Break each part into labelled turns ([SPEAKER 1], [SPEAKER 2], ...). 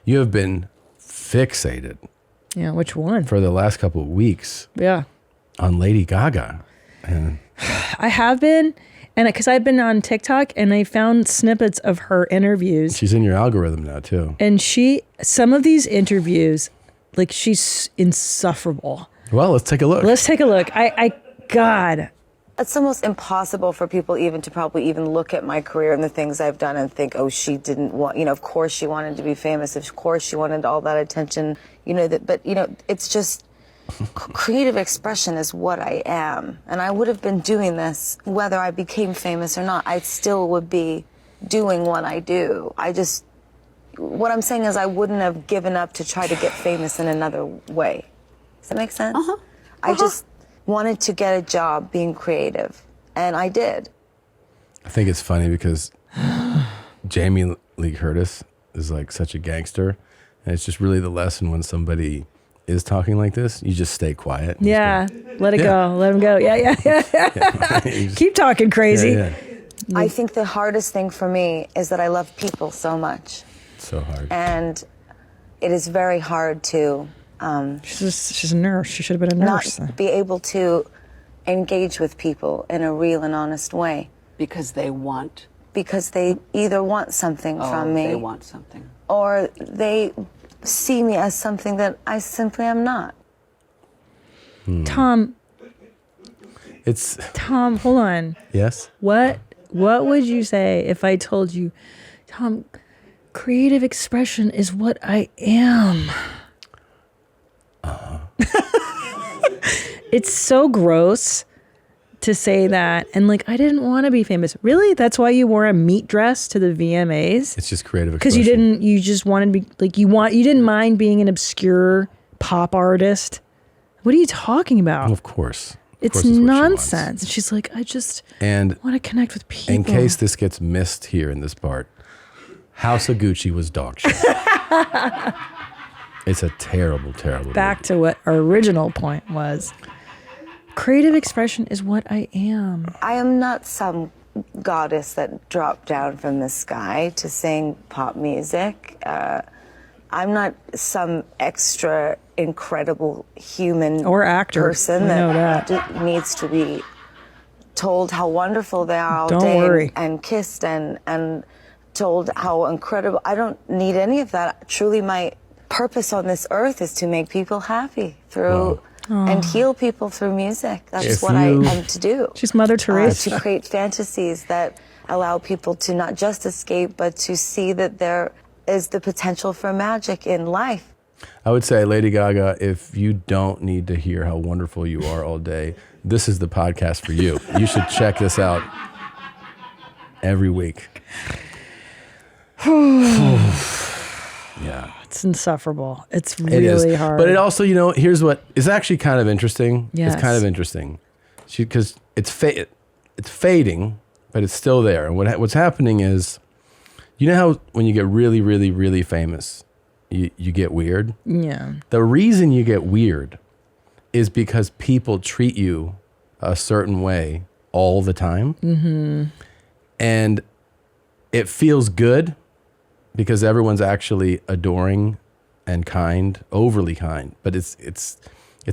[SPEAKER 1] You have been fixated.
[SPEAKER 2] Yeah, which one?
[SPEAKER 1] For the last couple of weeks.
[SPEAKER 2] Yeah.
[SPEAKER 1] On Lady Gaga. And
[SPEAKER 2] I have been, and because I've been on TikTok and I found snippets of her interviews.
[SPEAKER 1] She's in your algorithm now too.
[SPEAKER 2] And some of these interviews, like she's insufferable.
[SPEAKER 1] Well, let's take a look.
[SPEAKER 2] God.
[SPEAKER 3] It's almost impossible for people even to probably even look at my career and the things I've done and think, oh, she didn't want, of course she wanted to be famous. Of course she wanted all that attention, but it's just creative expression is what I am. And I would have been doing this whether I became famous or not. I still would be doing what I do. What I'm saying is I wouldn't have given up to try to get famous in another way. Does that make sense? I just wanted to get a job being creative, and I did.
[SPEAKER 1] I think it's funny because Jamie Lee Curtis is like such a gangster, and it's just really the lesson when somebody is talking like this, you just stay quiet.
[SPEAKER 2] Yeah, let it go. Let him go. Yeah. Keep talking crazy.
[SPEAKER 1] Yeah.
[SPEAKER 3] I think the hardest thing for me is that I love people so much.
[SPEAKER 1] So hard.
[SPEAKER 3] And it is very hard to...
[SPEAKER 2] she's a nurse. She should have been a nurse.
[SPEAKER 3] Not be able to engage with people in a real and honest way.
[SPEAKER 4] Because they
[SPEAKER 3] either want something from me.
[SPEAKER 4] They want something.
[SPEAKER 3] Or they see me as something that I simply am not.
[SPEAKER 2] Tom,
[SPEAKER 1] It's
[SPEAKER 2] Tom, hold on.
[SPEAKER 1] Yes.
[SPEAKER 2] What would you say if I told you, Tom, creative expression is what I am? It's so gross to say that. And like, I didn't want to be famous. Really? That's why you wore a meat dress to the VMAs?
[SPEAKER 1] It's just creative
[SPEAKER 2] expression. Because you just wanted to be like, you didn't mind being an obscure pop artist. What are you talking about?
[SPEAKER 1] Well, of course.
[SPEAKER 2] It's nonsense. She's like, I just want to connect with people.
[SPEAKER 1] In case this gets missed here in this part, House of Gucci was dog shit. It's a terrible, terrible
[SPEAKER 2] Back to what our original point was. Creative expression is what I am.
[SPEAKER 3] I am not some goddess that dropped down from the sky to sing pop music. I'm not some extra incredible human
[SPEAKER 2] or actor
[SPEAKER 3] person that needs to be told how wonderful they are all day and kissed and told how incredible. I don't need any of that. Truly, my purpose on this earth is to make people happy through and heal people through music. That's what I am to do.
[SPEAKER 2] She's Mother Teresa.
[SPEAKER 3] To create fantasies that allow people to not just escape, but to see that there is the potential for magic in life.
[SPEAKER 1] I would say, Lady Gaga, if you don't need to hear how wonderful you are all day, this is the podcast for you. You should check this out every week. Yeah.
[SPEAKER 2] It's insufferable. It's really hard.
[SPEAKER 1] But it also, here's what is actually kind of interesting.
[SPEAKER 2] Yes.
[SPEAKER 1] It's kind of interesting. Because it's fading, but it's still there. And what's happening is, you know how when you get really, really, really famous, you get weird?
[SPEAKER 2] Yeah.
[SPEAKER 1] The reason you get weird is because people treat you a certain way all the time. Mm-hmm. And it feels good because everyone's actually adoring and kind, overly kind, but it's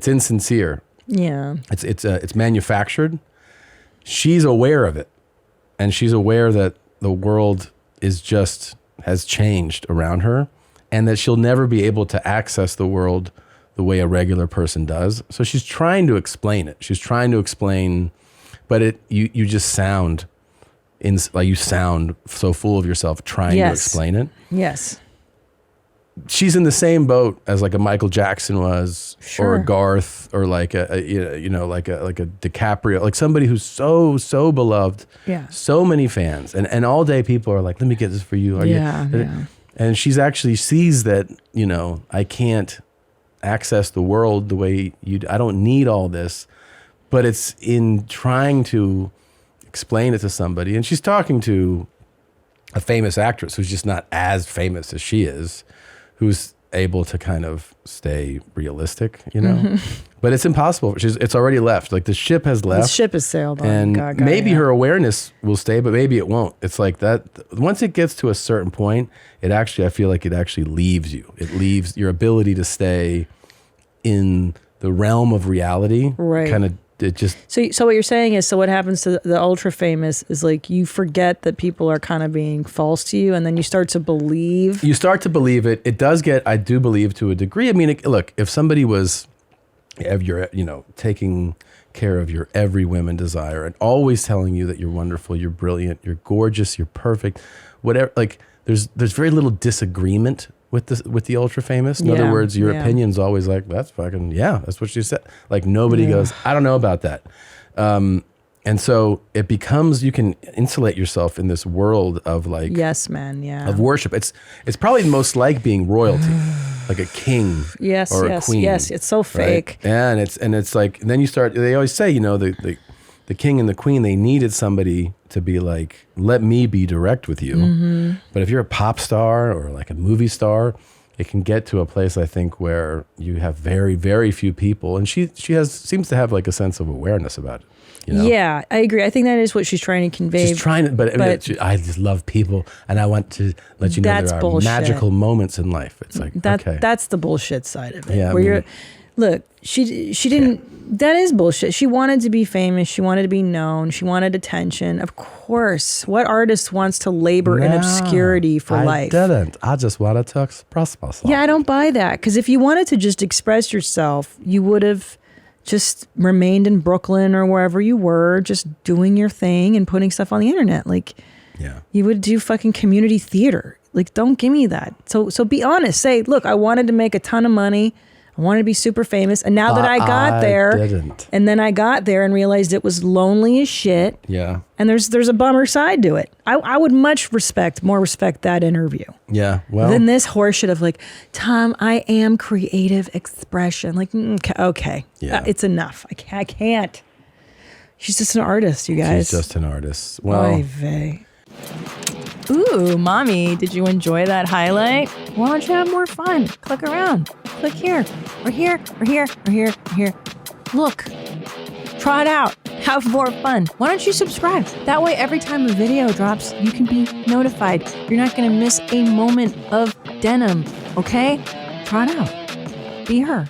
[SPEAKER 1] insincere.
[SPEAKER 2] Yeah.
[SPEAKER 1] It's manufactured. She's aware of it, and she's aware that the world has changed around her, and that she'll never be able to access the world the way a regular person does. So she's trying to explain it. She's trying to explain, but you just sound you sound so full of yourself trying to explain it.
[SPEAKER 2] Yes.
[SPEAKER 1] She's in the same boat as like a Michael Jackson was,
[SPEAKER 2] Sure.
[SPEAKER 1] or a Garth, or like a DiCaprio, like somebody who's so beloved, so many fans, and all day people are like, let me get this for you. And she's actually sees that, I can't access the world the way I don't need all this, but it's in trying to explain it to somebody. And she's talking to a famous actress who's just not as famous as she is, who's able to kind of stay realistic, you know. But it's impossible. It's already left. Like the ship has left.
[SPEAKER 2] The ship has sailed on.
[SPEAKER 1] And
[SPEAKER 2] Gaga,
[SPEAKER 1] maybe
[SPEAKER 2] yeah.
[SPEAKER 1] her awareness will stay, but maybe it won't. It's like that. Once it gets to a certain point, I feel like it actually leaves you. It leaves your ability to stay in the realm of reality.
[SPEAKER 2] Right.
[SPEAKER 1] Kind of, it just.
[SPEAKER 2] So what you're saying is, so what happens to the ultra famous is like you forget that people are kind of being false to you, and then you start to believe.
[SPEAKER 1] You start to believe it. It does get, I do believe, to a degree. I mean, look, if somebody was, taking care of your every woman desire and always telling you that you're wonderful, you're brilliant, you're gorgeous, you're perfect, whatever. Like there's very little disagreement with the ultra famous. In other words, your opinion's always like, that's fucking, that's what she said. Like nobody goes, I don't know about that. And so it becomes, you can insulate yourself in this world of like,
[SPEAKER 2] yes, man, yeah,
[SPEAKER 1] of worship. It's probably most like being royalty, like a king, or a queen.
[SPEAKER 2] Yes, it's so fake.
[SPEAKER 1] Right? Yeah, and it's like, and then you start. They always say, the king and the queen, they needed somebody to be like, let me be direct with you. But if you're a pop star or like a movie star, it can get to a place, I think, where you have very, very few people, and she seems to have like a sense of awareness about it.
[SPEAKER 2] Yeah, I agree. I think that is what she's trying to convey.
[SPEAKER 1] She's trying to, but I just love people, and I want to let you know there are
[SPEAKER 2] bullshit.
[SPEAKER 1] Magical moments in life. It's like, okay.
[SPEAKER 2] That's the bullshit side of it.
[SPEAKER 1] Yeah,
[SPEAKER 2] Look, she didn't. That is bullshit. She wanted to be famous. She wanted to be known. She wanted attention. Of course, what artist wants to labor in obscurity for life?
[SPEAKER 1] I didn't. I just wanted to express myself.
[SPEAKER 2] Yeah, I don't buy that, because if you wanted to just express yourself, you would have just remained in Brooklyn or wherever you were, just doing your thing and putting stuff on the internet. Like, you would do fucking community theater. Like, don't give me that. So be honest. Say, look, I wanted to make a ton of money. I wanted to be super famous. And now that I got there, and then I got there and realized it was lonely as shit.
[SPEAKER 1] Yeah.
[SPEAKER 2] And there's a bummer side to it. I would much more respect that interview.
[SPEAKER 1] Yeah. Well,
[SPEAKER 2] than this horseshit of like, Tom, I am creative expression. Like, okay.
[SPEAKER 1] Yeah.
[SPEAKER 2] It's enough. I can't. She's just an artist, you guys.
[SPEAKER 1] She's just an artist. Well.
[SPEAKER 2] Oy vey.
[SPEAKER 4] Ooh, mommy, did you enjoy that highlight? Why don't you have more fun? Click around. Click here, or here, or here, or here, or here. Look, try it out. Have more fun. Why don't you subscribe? That way, every time a video drops, you can be notified. You're not going to miss a moment of denim, okay? Try it out. Be her.